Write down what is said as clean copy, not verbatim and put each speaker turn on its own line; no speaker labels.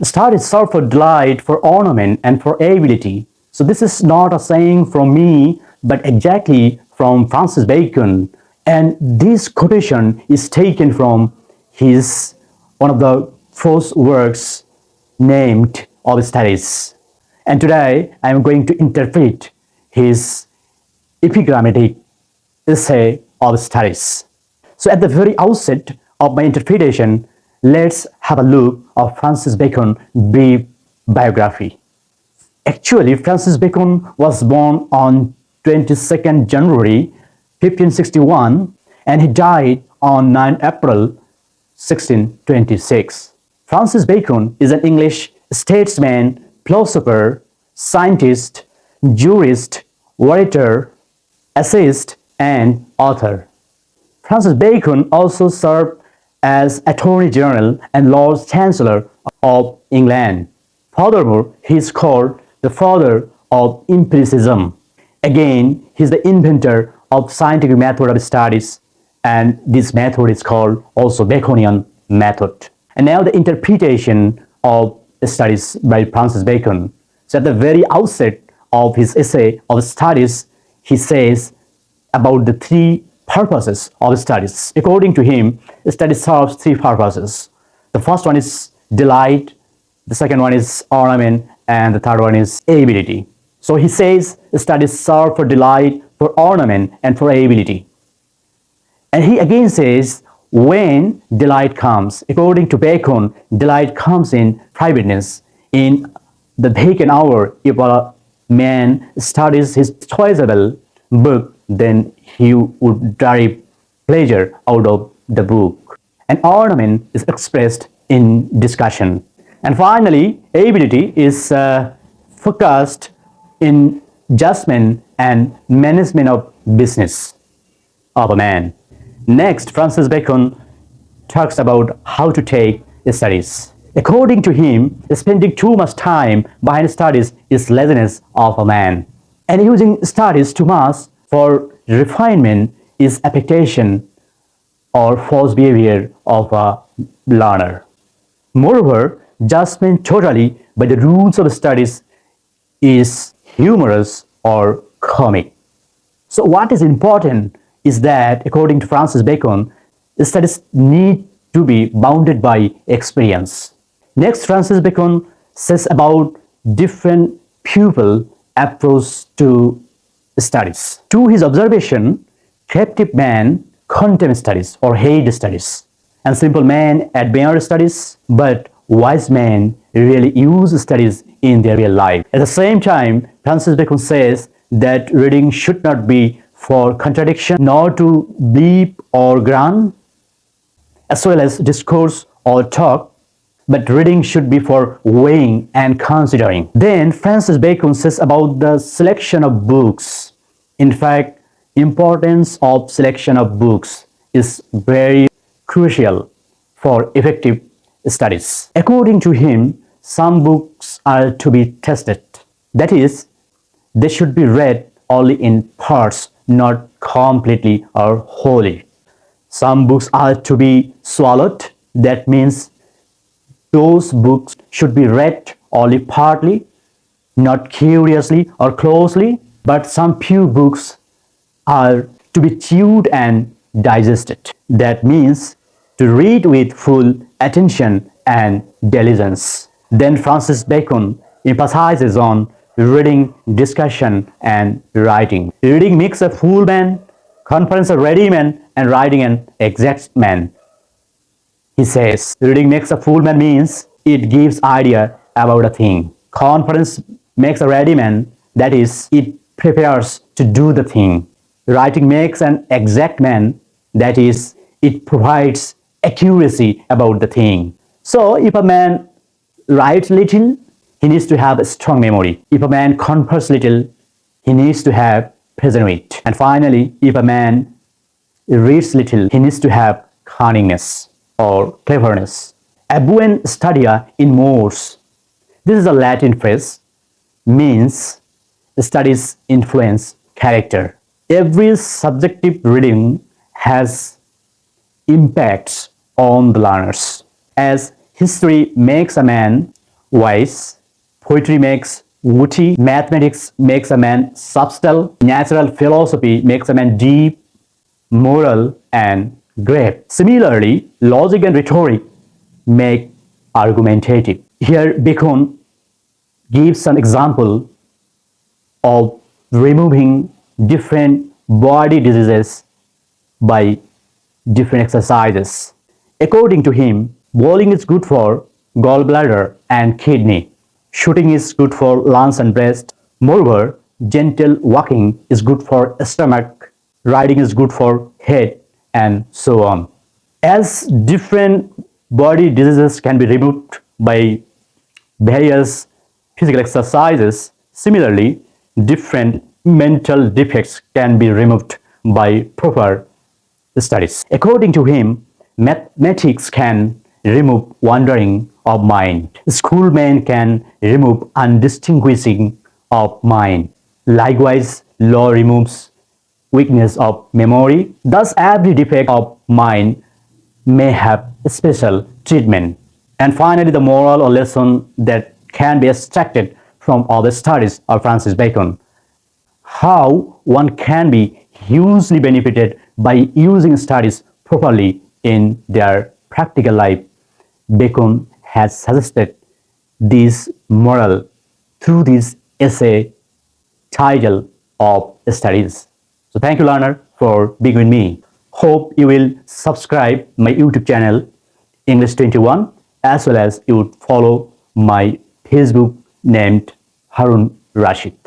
Studies serve for delight, for ornament, and for ability. So this is not a saying from me, but exactly from Francis Bacon. And this quotation is taken from his one of the first works named of studies. And today I am going to interpret his epigrammatic essay of studies. So at the very outset of my interpretation, let's have a look of Francis Bacon brief biography. Actually, Francis Bacon was born on 22nd January 1561 and he died on 9 April 1626. Francis Bacon is an English statesman, philosopher, scientist, jurist, orator, essayist, and author. Francis Bacon also served as Attorney General and Lord Chancellor of England. Furthermore, he is called the father of empiricism. Again, he is the inventor of scientific method of studies, and this method is called also Baconian method. And now the interpretation of studies by Francis Bacon. So at the very outset of his essay of studies, he says about the three purposes of studies. According to him, study serves three purposes. The first one is delight, the second one is ornament, and the third one is ability. So he says studies serve for delight, for ornament, and for ability. And he again says when delight comes, according to Bacon, delight comes in privateness, in the vacant hour. If a man studies his choiceable book, then he would derive pleasure out of the book. And ornament is expressed in discussion. And finally, ability is focused in judgment and management of business of a man. Next, Francis Bacon talks about how to take studies. According to him, spending too much time behind studies is laziness of a man. And using studies too much for refinement is affectation or false behavior of a learner. Moreover, judgment totally by the rules of studies is humorous or comic. So what is important is that, according to Francis Bacon, studies need to be bounded by experience. Next, Francis Bacon says about different pupil approach to studies. To his observation, captive man contempt studies or hate studies, and simple man admire studies, but wise men really use studies in their real life. At the same time, Francis Bacon says that reading should not be for contradiction, nor to bleep or groan, as well as discourse or talk, but reading should be for weighing and considering. Then Francis Bacon says about the selection of books. In fact, importance of selection of books is very crucial for effective studies. According to him, some books are to be tested. That is, they should be read only in parts, not completely or wholly. Some books are to be swallowed. That means those books should be read only partly, not curiously or closely, but some few books are to be chewed and digested. That means to read with full attention and diligence. Then Francis Bacon emphasizes on reading, discussion, and writing. Reading makes a fool man, conference a ready man, and writing an exact man. He says, reading makes a fool man means it gives idea about a thing. Conference makes a ready man, that is, it prepares to do the thing. Writing makes an exact man, that is, it provides accuracy about the thing. So if a man writes little, he needs to have a strong memory. If a man converses little, he needs to have present wit. And finally, if a man reads little, he needs to have cunningness or cleverness. Abuen studia in mores. This is a Latin phrase, means studies influence character. Every subjective reading has impacts on the learners. As history makes a man wise, poetry makes witty, mathematics makes a man subtle, natural philosophy makes a man deep, moral, and grave. Similarly, logic and rhetoric make argumentative. Here, Bacon gives some example of removing different body diseases by different exercises. According to him, bowling is good for gallbladder and kidney. Shooting is good for lungs and breast. Moreover, gentle walking is good for stomach. Riding is good for head, and so on. As different body diseases can be removed by various physical exercises, similarly, different mental defects can be removed by proper studies. According to him, mathematics can remove wandering of mind. Schoolmen can remove undistinguishing of mind. Likewise, law removes weakness of memory. Thus, every defect of mind may have special treatment. And finally, the moral or lesson that can be extracted from all the studies of Francis Bacon. How one can be hugely benefited by using studies properly in their practical life. Bacon has suggested this moral through this essay title of studies. So thank you, learner, for being with me. Hope you will subscribe my YouTube channel English 21, as well as you would follow my Facebook named Harun Rashid.